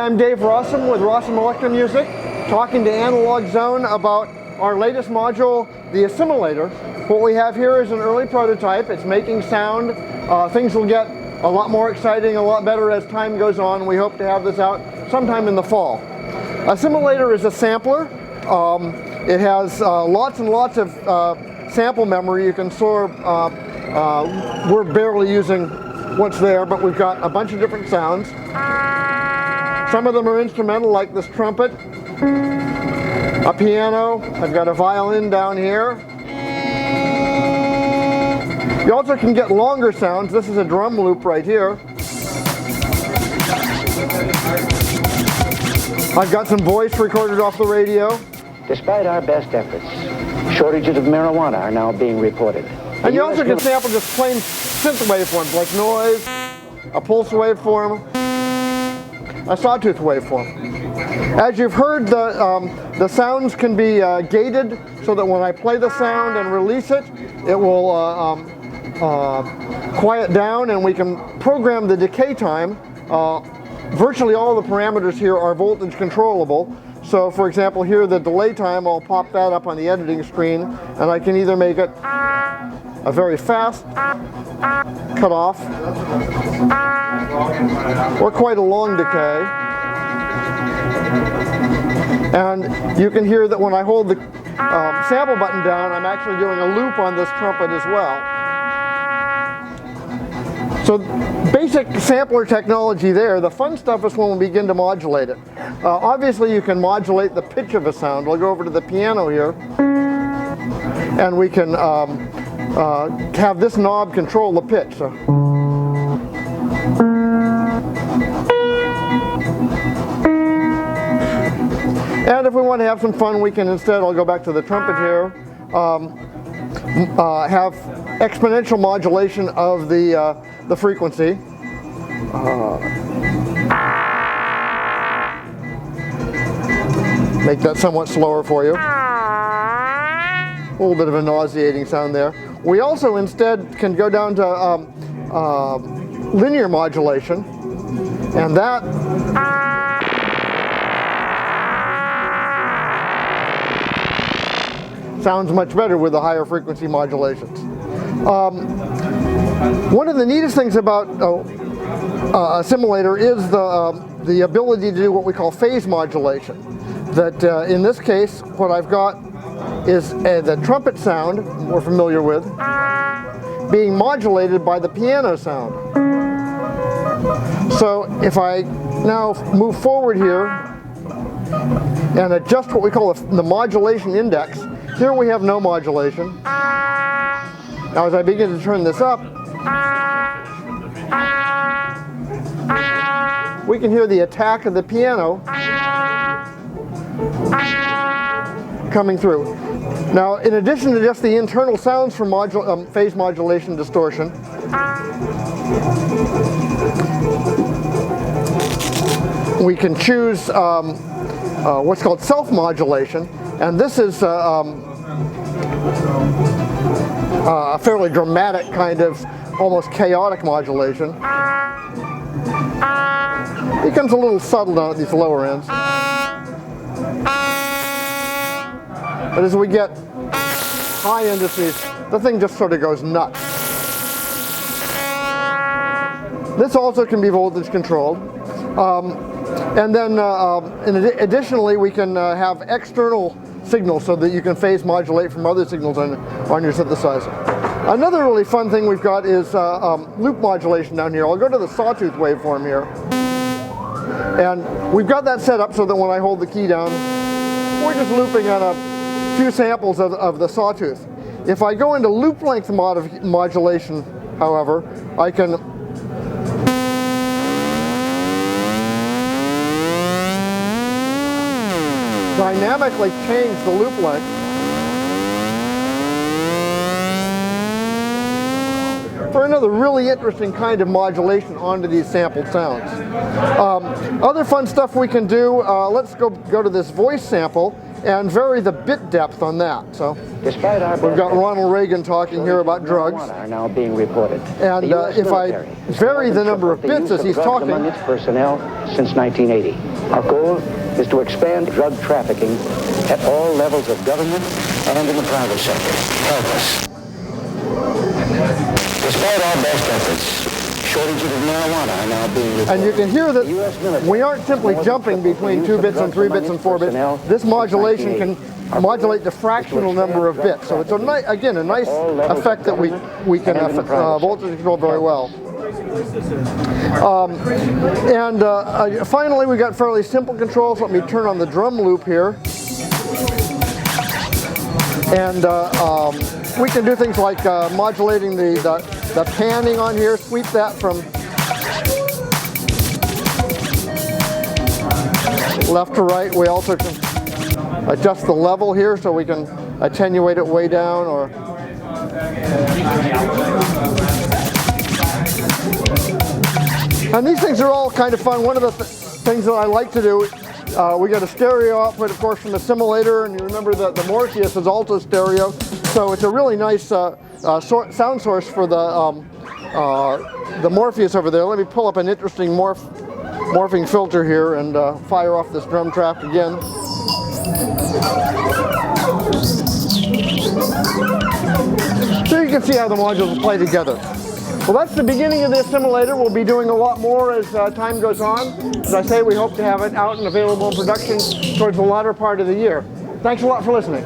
I'm Dave Rossum with Rossum Electro Music, talking to Analogue Zone about our latest module, the Assimil8or. What we have here is an early prototype. It's making sound. Things will get a lot more exciting, a lot better as time goes on. We hope to have this out sometime in the fall. Assimil8or is a sampler. It has lots and lots of sample memory. You can store, we're barely using what's there, but we've got a bunch of different sounds. Some of them are instrumental, like this trumpet, a piano. I've got a violin down here. You also can get longer sounds. This is a drum loop right here. I've got some voice recorded off the radio. Despite our best efforts, shortages of marijuana are now being reported. And you also can sample just plain synth waveforms like noise, a pulse waveform, a sawtooth waveform. As you've heard, the sounds can be gated so that when I play the sound and release it, it will quiet down, and we can program the decay time. Virtually all the parameters here are voltage controllable. So for example, here the delay time, I'll pop that up on the editing screen, and I can either make it a very fast cutoff or quite a long decay. And you can hear that when I hold the sample button down, I'm actually doing a loop on this trumpet as well. So basic sampler technology there. The fun stuff is when we begin to modulate it. Obviously you can modulate the pitch of a sound. We'll go over to the piano here, and we can have this knob control the pitch. So. And if we want to have some fun, we can instead, I'll go back to the trumpet here, have exponential modulation of the frequency. Make that somewhat slower for you. A little bit of a nauseating sound there. We also instead can go down to linear modulation, and that sounds much better with the higher frequency modulations. One of the neatest things about Assimil8or is the ability to do what we call phase modulation. That in this case, what I've got is the trumpet sound we're familiar with being modulated by the piano sound. So if I now move forward here and adjust what we call the modulation index, here we have no modulation. Now as I begin to turn this up, we can hear the attack of the piano coming through. Now, in addition to just the internal sounds from phase modulation distortion, we can choose what's called self-modulation, and this is a fairly dramatic kind of almost chaotic modulation. It becomes a little subtle down at these lower ends. But as we get high indices, the thing just sort of goes nuts. This also can be voltage controlled. And then additionally, we can have external signals so that you can phase modulate from other signals on your synthesizer. Another really fun thing we've got is loop modulation down here. I'll go to the sawtooth waveform here. And we've got that set up so that when I hold the key down, we're just looping on a few samples of the sawtooth. If I go into loop length modulation, however, I can dynamically change the loop length for another really interesting kind of modulation onto these sampled sounds. Other fun stuff we can do, let's go to this voice sample and vary the bit depth on that. So we've got Ronald Reagan talking here about drugs. Are now being reported. And if I vary the number of bits as he's talking, among its personnel since 1980. Our goal is to expand drug trafficking at all levels of government and in the private sector. Help us. Despite our best efforts, shortages of marijuana are now being reported. And you can hear that we aren't simply jumping between 2 bits and 3 bits and 4 bits. This modulation can modulate the fractional number of bits. So it's again a nice effect that we can voltage control very well. Finally, we got fairly simple controls. Let me turn on the drum loop here. And we can do things like modulating the panning on here, sweep that from left to right. We also can adjust the level here so we can attenuate it way down, or and these things are all kind of fun. One of the things that I like to do, we got a stereo output, of course, from the Assimil8or, and you remember that the Morpheus is also stereo, so it's a really nice sound source for the Morpheus over there. Let me pull up an interesting morphing filter here and fire off this drum track again. So you can see how the modules play together. Well, that's the beginning of the Assimil8or. We'll be doing a lot more as time goes on. As I say, we hope to have it out and available in production towards the latter part of the year. Thanks a lot for listening.